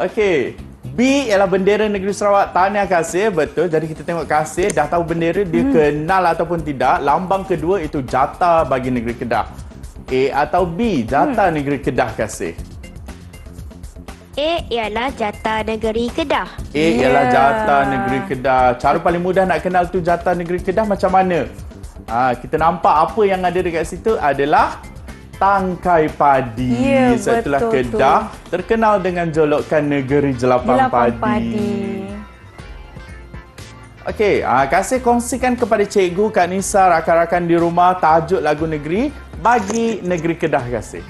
B: Okey. B ialah bendera negeri Sarawak. Tahniah Kasih, betul. Jadi kita tengok Kasih dah tahu bendera dia kenal ataupun tidak. Lambang kedua itu Jata bagi negeri Kedah. A atau B, Jata negeri Kedah, Kasih?
G: A ialah Jata negeri Kedah.
B: A ialah Jata negeri Kedah. Cara paling mudah nak kenal tu Jata negeri Kedah macam mana? Kita nampak apa yang ada dekat situ adalah tangkai padi.
C: Ya,
B: Setelah
C: betul
B: Kedah terkenal dengan jolokan negeri jelapang padi. Okey, Kasih kongsikan kepada cikgu, Kak Nisa, rakan-rakan di rumah tajuk lagu negeri bagi negeri Kedah, Kasih.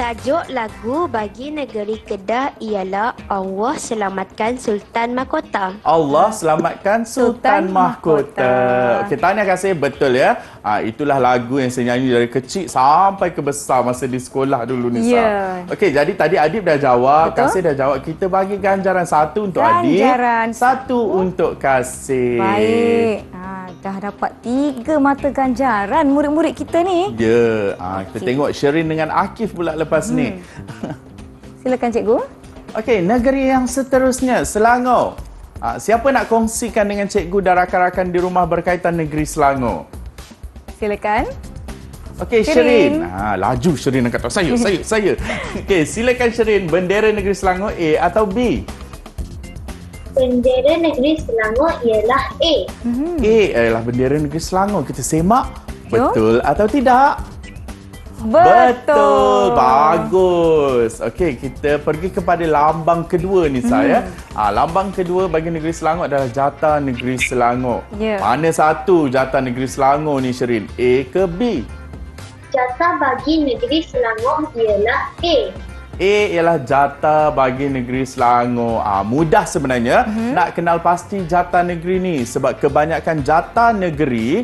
G: Tajuk lagu bagi negeri Kedah ialah Allah Selamatkan Sultan Mahkota.
B: Allah Selamatkan Sultan
C: Sultan
B: Mahkota.
C: Mahkota.
B: Okey, tahniah Kasih, betul ya. Itulah lagu yang saya nyanyi dari kecil sampai ke besar masa di sekolah dulu, Nisa.
C: Ya.
B: Okey, jadi tadi Adib dah jawab,
C: Betul.
B: Kasih dah jawab. Kita bagi ganjaran satu untuk Adib,
C: Ganjaran
B: satu untuk Kasih.
C: Baik. Dah dapat 3 mata ganjaran murid-murid kita ni.
B: Ya, kita tengok Sherin dengan Akif pula lepas ni.
C: Silakan cikgu.
B: Okey, negeri yang seterusnya, Selangor. Siapa nak kongsikan dengan cikgu dan rakan-rakan di rumah berkaitan negeri Selangor?
C: Silakan.
B: Okey,
C: Sherin.
B: Sherin. Laju Sherin nak kata, saya. Okey, silakan Sherin, bendera negeri Selangor A atau B?
E: Bendera negeri Selangor ialah A.
B: A adalah bendera negeri Selangor. Kita semak.
C: Jom.
B: Betul atau tidak? Betul. Bagus. Okey, kita pergi kepada lambang kedua ni saya. Lambang kedua bagi negeri Selangor adalah Jata Negeri Selangor.
C: Ya.
B: Mana satu Jata Negeri Selangor ni, Sherin? A ke B?
E: Jata bagi negeri Selangor ialah A.
B: A ialah Jata bagi negeri Selangor. Mudah sebenarnya nak kenal pasti Jata negeri ni sebab kebanyakan Jata negeri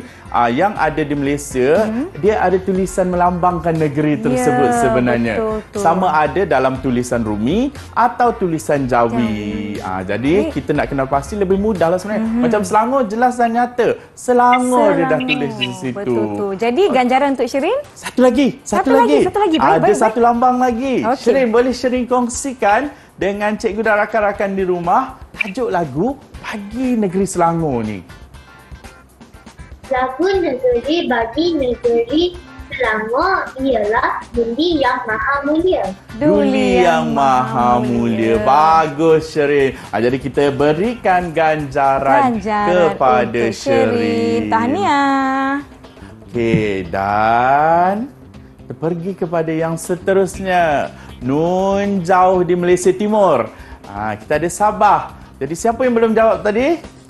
B: yang ada di Malaysia dia ada tulisan melambangkan negeri tersebut sebenarnya.
C: Betul.
B: Sama ada dalam tulisan Rumi atau tulisan Jawi. Jadi kita nak kenal pasti lebih mudah lah sebenarnya. Macam Selangor jelas dan nyata. Selangor dia dah tulis di situ.
C: Betul tu. Jadi ganjaran untuk Sherin?
B: Satu lagi.
C: Satu lagi. Baik,
B: Ada
C: baik,
B: satu lambang lagi.
C: Okey.
B: Sherin, boleh Sherin kongsikan dengan cikgu dan rakan-rakan di rumah tajuk lagu Bagi Negeri Selangor ni.
E: Lagu negeri bagi negeri Selangor ialah Duli Yang Maha Mulia.
B: Duli Yang Maha Mulia. Bagus, Sherin. Jadi kita berikan ganjaran kepada
C: untuk
B: Sherin.
C: Tahniah.
B: Okey, dan kita pergi kepada yang seterusnya. Nun jauh di Malaysia Timur. Kita ada Sabah. Jadi siapa yang belum jawab tadi?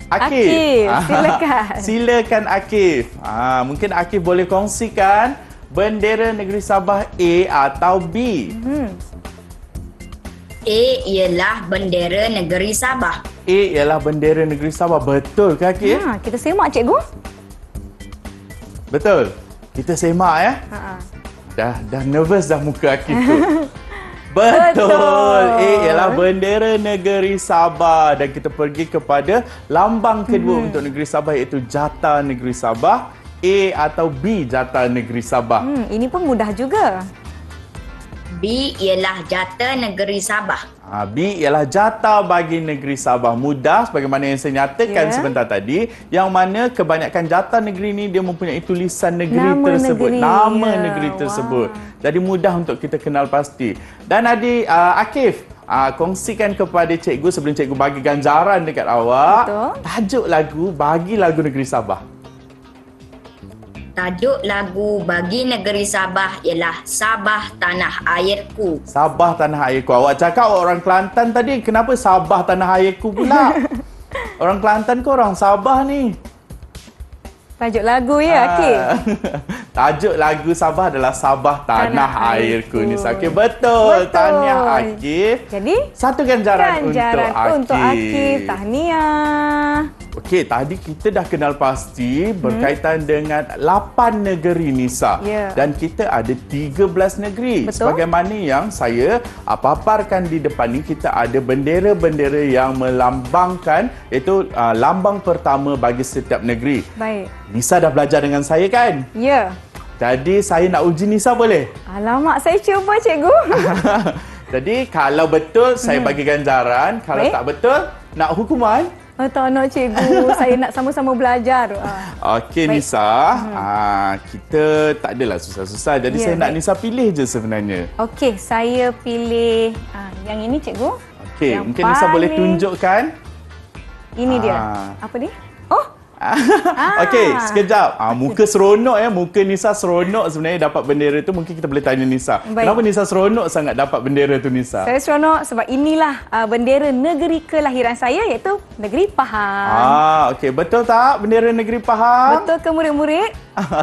C: Akif, silakan.
B: Silakan Akif. Mungkin Akif boleh kongsikan bendera negeri Sabah A atau B.
D: A ialah bendera negeri Sabah.
B: A ialah bendera negeri Sabah. Betul ke Akif?
C: Kita semak cikgu.
B: Betul. Kita semak ya. Dah nervous dah muka Akif tu. Betul. A ialah bendera negeri Sabah dan kita pergi kepada lambang kedua untuk negeri Sabah iaitu Jata Negeri Sabah. A atau B Jata Negeri Sabah.
C: Ini pun mudah juga.
D: B ialah Jata Negeri Sabah.
B: B ialah jata bagi negeri Sabah. Mudah sebagaimana yang saya nyatakan sebentar tadi, yang mana kebanyakan jata negeri ni dia mempunyai tulisan negeri tersebut, nama negeri tersebut. Jadi mudah untuk kita kenal pasti. Dan adik Akif, kongsikan kepada cikgu sebelum cikgu bagi ganjaran dekat awak.
C: Betul.
B: Tajuk lagu bagi lagu negeri Sabah.
D: Tajuk lagu bagi negeri Sabah ialah Sabah Tanah Airku.
B: Sabah Tanah Airku. Awak cakap orang Kelantan tadi, kenapa Sabah Tanah Airku pula? Orang Kelantan ke orang Sabah ni?
C: Tajuk lagu ya, Akif?
B: Tajuk lagu Sabah adalah Sabah Tanah Airku. Nisa. Okey, betul. Tahniah Akif.
C: Jadi,
B: satu ganjaran untuk Akif.
C: Tahniah.
B: Okey, tadi kita dah kenal pasti berkaitan dengan 8 negeri, Nisa. Dan kita ada 13 negeri.
C: Betul.
B: Sebagaimana yang saya paparkan di depan ni, kita ada bendera-bendera yang melambangkan, iaitu lambang pertama bagi setiap negeri.
C: Baik.
B: Nisa dah belajar dengan saya kan?
C: Ya.
B: Jadi saya nak uji Nisa boleh?
C: Alamak, saya cuba cikgu.
B: Jadi kalau betul saya bagi ganjaran, kalau tak betul nak hukuman.
C: Tak nak cikgu, saya nak sama-sama belajar.
B: Okey Nisa, kita tak adalah susah-susah. Jadi saya nak Nisa pilih je sebenarnya.
C: Okey, saya pilih yang ini cikgu.
B: Okey, mungkin Nisa boleh tunjukkan.
C: Ini dia. Apa ni? Oh,
B: Okey, sekejap. Muka seronok ya. Muka Nisa seronok sebenarnya dapat bendera tu. Mungkin kita boleh tanya Nisa.
C: Baik.
B: Kenapa Nisa seronok sangat dapat bendera tu, Nisa?
C: Saya seronok sebab inilah bendera negeri kelahiran saya iaitu negeri Pahang.
B: Okey, betul tak bendera negeri Pahang?
C: Betul ke murid-murid?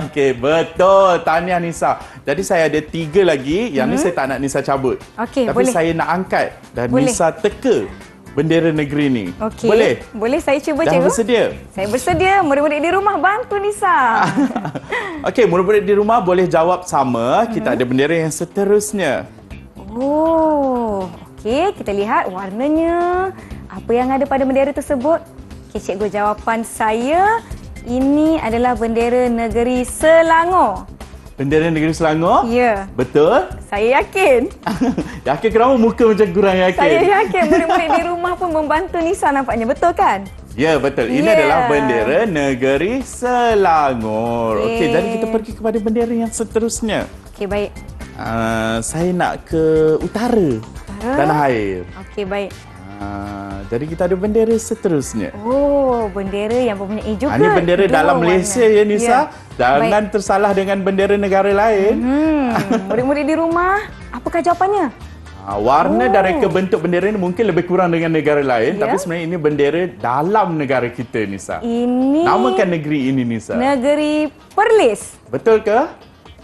B: Okey, betul. Tahniah Nisa. Jadi saya ada 3 lagi. Yang ni saya tak nak Nisa cabut.
C: Okey,
B: Tapi
C: boleh.
B: saya nak angkat dan
C: Boleh.
B: Nisa teka bendera negeri ni.
C: Okey.
B: Boleh?
C: Boleh, saya cuba
B: Dah
C: cikgu.
B: bersedia?
C: Saya bersedia. Murid-murid di rumah bantu Nisa.
B: Okey, murid-murid di rumah boleh jawab sama. Kita ada bendera yang seterusnya.
C: Oh, okey. Kita lihat warnanya. Apa yang ada pada bendera tersebut? Okey, cikgu, jawapan saya ini adalah bendera negeri Selangor.
B: Bendera negeri Selangor?
C: Ya.
B: Betul?
C: Saya yakin.
B: Yakin kenapa muka macam kurang yakin?
C: Saya yakin murid-murid di rumah pun membantu Nisa nampaknya. Betul kan?
B: Ya, betul. Ini adalah bendera negeri Selangor. Okey, jadi kita pergi kepada bendera yang seterusnya.
C: Okey, baik.
B: Saya nak ke utara tanah air.
C: Okey, baik.
B: Jadi kita ada bendera seterusnya.
C: Oh, bendera yang mempunyai juga.
B: Ini bendera dalam Malaysia ya, Nisa. Jangan
C: Baik.
B: tersalah dengan bendera negara lain.
C: Murid-murid di rumah, apakah jawapannya?
B: Warna dan reka bentuk bendera ini mungkin lebih kurang dengan negara lain. Tapi sebenarnya ini bendera dalam negara kita, Nisa.
C: Ini
B: Namakan negeri ini, Nisa.
C: negeri Perlis.
B: Betul ke?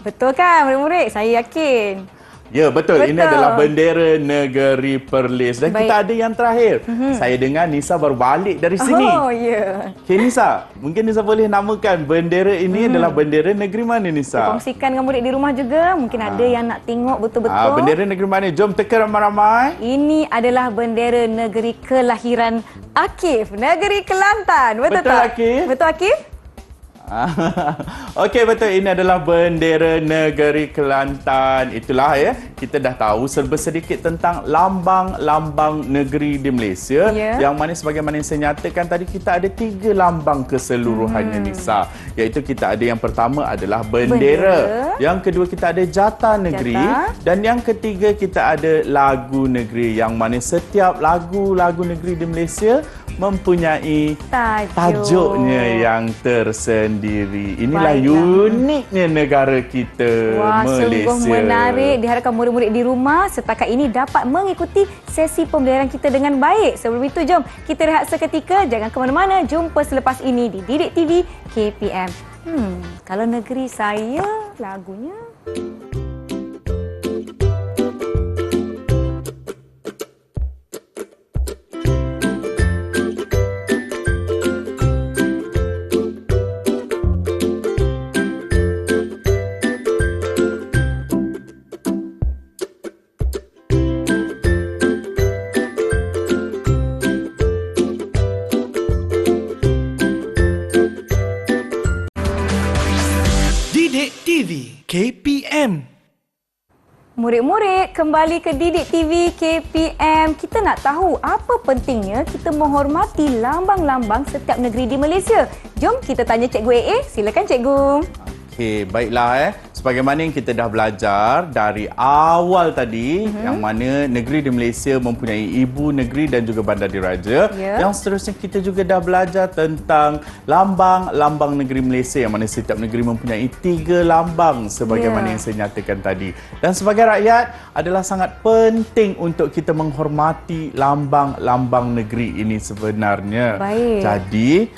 C: Betul kan murid-murid? Saya yakin.
B: Ya, betul. Ini
C: Betul.
B: adalah bendera negeri Perlis. Dan
C: Baik.
B: kita ada yang terakhir. Saya dengar Nisa baru balik dari sini.
C: Oh, ya.
B: Okey, Nisa. Mungkin Nisa boleh namakan bendera ini adalah bendera negeri mana, Nisa?
C: Kongsikan dengan murid di rumah juga. Mungkin ada yang nak tengok betul-betul.
B: Bendera negeri mana? Jom teka ramai-ramai.
C: Ini adalah bendera negeri kelahiran Akif, negeri Kelantan. Betul
B: Betul,
C: tak?
B: Akif?
C: Betul, Akif?
B: Okey, betul. Ini adalah bendera negeri Kelantan. Itulah ya. Kita dah tahu serba sedikit tentang lambang-lambang negeri di Malaysia. Yang mana sebagaimana yang saya nyatakan tadi, kita ada 3 lambang keseluruhannya, Nisa. Iaitu kita ada yang pertama adalah bendera. Yang kedua kita ada jata negeri. Dan yang ketiga kita ada lagu negeri. Yang mana setiap lagu-lagu negeri di Malaysia mempunyai tajuknya yang tersendiri. Inilah uniknya negara kita, Malaysia.
C: Sungguh menarik. Diharapkan murid-murid di rumah setakat ini dapat mengikuti sesi pembelajaran kita dengan baik. Sebelum itu, jom kita rehat seketika. Jangan ke mana-mana. Jumpa selepas ini di Didik TV KPM. Kalau negeri saya, lagunya...
A: Didik TV KPM.
C: Murid-murid, kembali ke Didik TV KPM. Kita nak tahu apa pentingnya kita menghormati lambang-lambang setiap negeri di Malaysia. Jom kita tanya Cikgu AA. Silakan Cikgu.
B: Okey, baiklah. Sebagaimana yang kita dah belajar dari awal tadi, yang mana negeri di Malaysia mempunyai ibu negeri dan juga bandar diraja. Yang seterusnya kita juga dah belajar tentang lambang-lambang negeri Malaysia, yang mana setiap negeri mempunyai 3 lambang sebagaimana yang saya nyatakan tadi. Dan sebagai rakyat adalah sangat penting untuk kita menghormati lambang-lambang negeri ini sebenarnya.
C: Baik.
B: Jadi,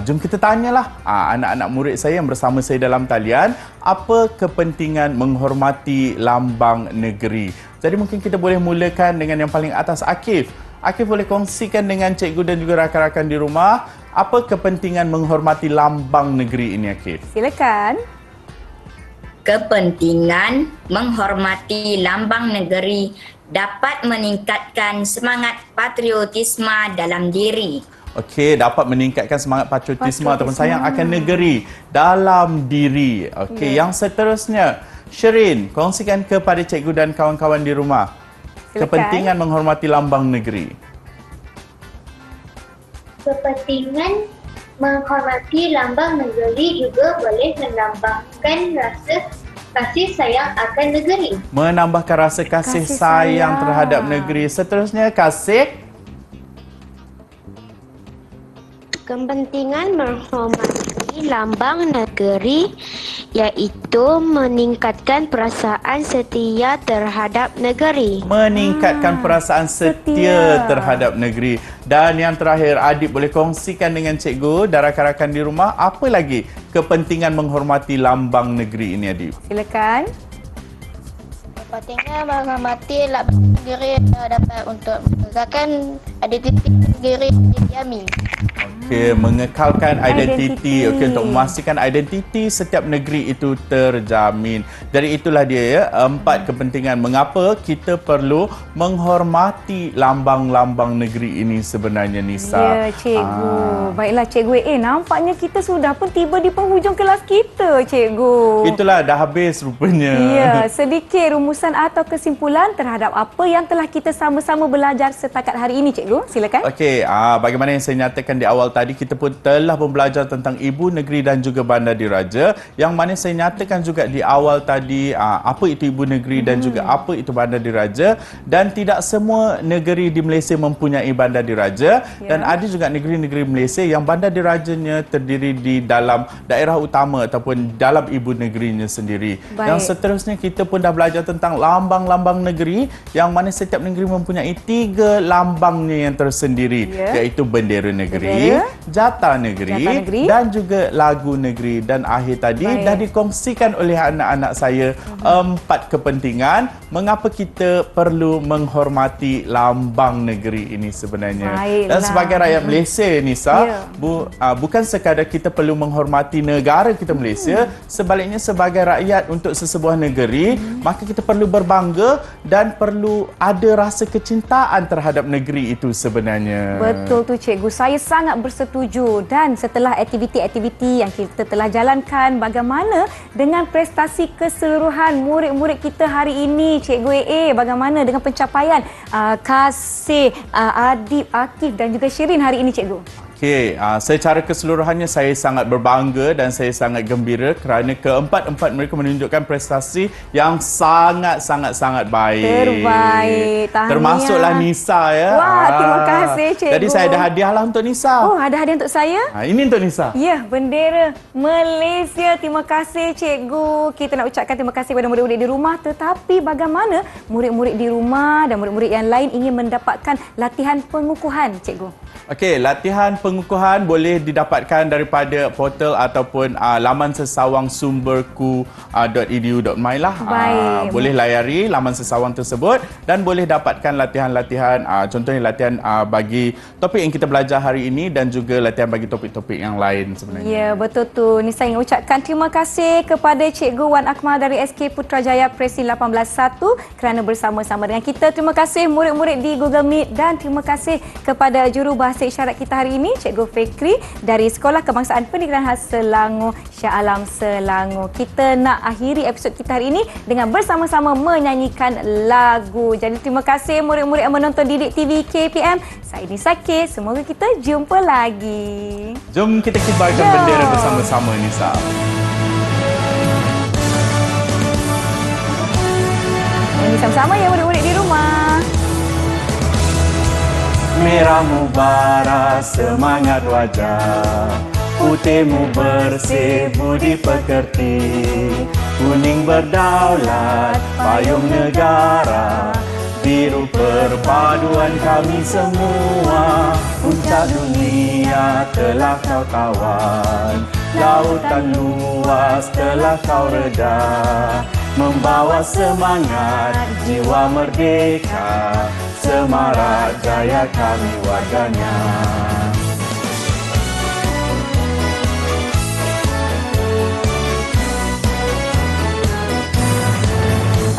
B: jom kita tanyalah anak-anak murid saya yang bersama saya dalam talian, apa kepentingan menghormati lambang negeri. Jadi mungkin kita boleh mulakan dengan yang paling atas, Akif. Akif boleh kongsikan dengan cikgu dan juga rakan-rakan di rumah, apa kepentingan menghormati lambang negeri ini, Akif?
C: Silakan.
D: Kepentingan menghormati lambang negeri dapat meningkatkan semangat patriotisme dalam diri.
B: Okey, dapat meningkatkan semangat patriotisme ataupun sayang akan negeri dalam diri. Okey, yang seterusnya, Sherin, kongsikan kepada cikgu dan kawan-kawan di rumah.
C: Silakan.
B: Kepentingan menghormati lambang negeri.
E: Kepentingan menghormati lambang negeri juga boleh menambahkan rasa kasih sayang akan negeri.
B: Menambahkan rasa kasih sayang terhadap negeri. Seterusnya, Kasih.
G: Kepentingan menghormati lambang negeri iaitu meningkatkan perasaan setia terhadap negeri.
B: Meningkatkan perasaan setia terhadap negeri. Dan yang terakhir, Adik boleh kongsikan dengan cikgu dan rakan-rakan di rumah, apa lagi kepentingan menghormati lambang negeri ini, Adik? Silakan.
F: Pentingnya menghormati lambang negeri dapat untuk mengekalkan identiti negeri kami.
B: Okey, mengekalkan identiti. Okey, untuk memastikan identiti setiap negeri itu terjamin. Jadi itulah dia ya, 4 kepentingan mengapa kita perlu menghormati lambang-lambang negeri ini sebenarnya, Nisa.
C: Ya, cikgu. Baiklah cikgu nampaknya kita sudah pun tiba di penghujung kelas kita, cikgu.
B: Itulah dah habis rupanya.
C: Ya, sedikit rumusan atau kesimpulan terhadap apa yang telah kita sama-sama belajar setakat hari ini, cikgu. Silakan.
B: Okey, bagaimana yang saya nyatakan di awal tadi, kita pun telah belajar tentang ibu negeri dan juga bandar diraja, yang mana saya nyatakan juga di awal tadi apa itu ibu negeri dan juga apa itu bandar diraja, dan tidak semua negeri di Malaysia mempunyai bandar diraja, dan ada juga negeri-negeri Malaysia yang bandar dirajanya terdiri di dalam daerah utama ataupun dalam ibu negerinya sendiri. Yang seterusnya kita pun dah belajar tentang lambang-lambang negeri, yang mana setiap negeri mempunyai 3 lambangnya yang tersendiri, iaitu bendera negeri, jata negeri dan juga lagu negeri. Dan akhir tadi dah dikongsikan oleh anak-anak saya 4 kepentingan mengapa kita perlu menghormati lambang negeri ini sebenarnya. Dan sebagai rakyat Malaysia, Nisa, bukan sekadar kita perlu menghormati negara kita Malaysia, sebaliknya sebagai rakyat untuk sesebuah negeri, maka kita perlu berbangga dan perlu ada rasa kecintaan terhadap negeri itu sebenarnya.
C: Betul tu cikgu. Saya sangat bersetuju. Dan setelah aktiviti-aktiviti yang kita telah jalankan, bagaimana dengan prestasi keseluruhan murid-murid kita hari ini? Cikgu AA, bagaimana dengan pencapaian Kasih, Adib, Akif dan juga Shirin hari ini, Cikgu?
B: Okey, secara keseluruhannya saya sangat berbangga dan saya sangat gembira kerana keempat-empat mereka menunjukkan prestasi yang sangat baik.
C: Terbaik. Tahniah.
B: Termasuklah Nisa ya.
C: Wah, terima kasih cikgu.
B: Jadi saya ada hadiah lah untuk Nisa.
C: Oh, ada hadiah untuk saya?
B: Ini untuk Nisa.
C: Ya, bendera Malaysia. Terima kasih cikgu. Kita nak ucapkan terima kasih kepada murid-murid di rumah. Tetapi bagaimana murid-murid di rumah dan murid-murid yang lain ingin mendapatkan latihan pengukuhan, cikgu?
B: Okey, latihan pengukuhan boleh didapatkan daripada portal ataupun laman sesawang sumberku.edu.my lah.
C: Baik.
B: Boleh layari laman sesawang tersebut dan boleh dapatkan latihan-latihan, contohnya latihan bagi topik yang kita belajar hari ini dan juga latihan bagi topik-topik yang lain sebenarnya.
C: Ya, betul tu. Nisa ingin ucapkan terima kasih kepada Cikgu Wan Akmal dari SK Putrajaya Presin 181 kerana bersama-sama dengan kita. Terima kasih murid-murid di Google Meet dan terima kasih kepada juru bahasa isyarat kita hari ini, Cikgu Fikri dari Sekolah Kebangsaan Pendidikan Khas Selangor, Shah Alam Selangor. Kita nak akhiri episod kita hari ini dengan bersama-sama menyanyikan lagu. Jadi terima kasih murid-murid yang menonton Didik TV KPM. Saya Nisa K. Semoga kita jumpa lagi.
B: Jom kita kibarkan bendera bersama-sama, Nisa.
C: Ini sama-sama ya murid-murid di rumah.
B: Merahmu bara semangat wajah, putihmu bersih budi pekerti, kuning berdaulat payung negara, biru perpaduan kami semua. Puncak dunia telah kau tawan, lautan luas telah kau reda, membawa semangat jiwa merdeka, semarak jaya kami warganya.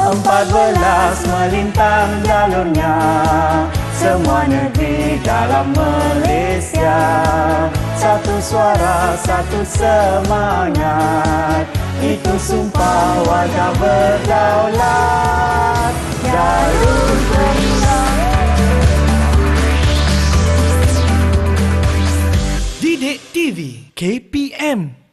B: Empat belas melintang jalurnya, semua negeri dalam Malaysia. Satu suara, satu semangat, itu sumpah warga berdaulat. Jalur
A: Didik TV KPM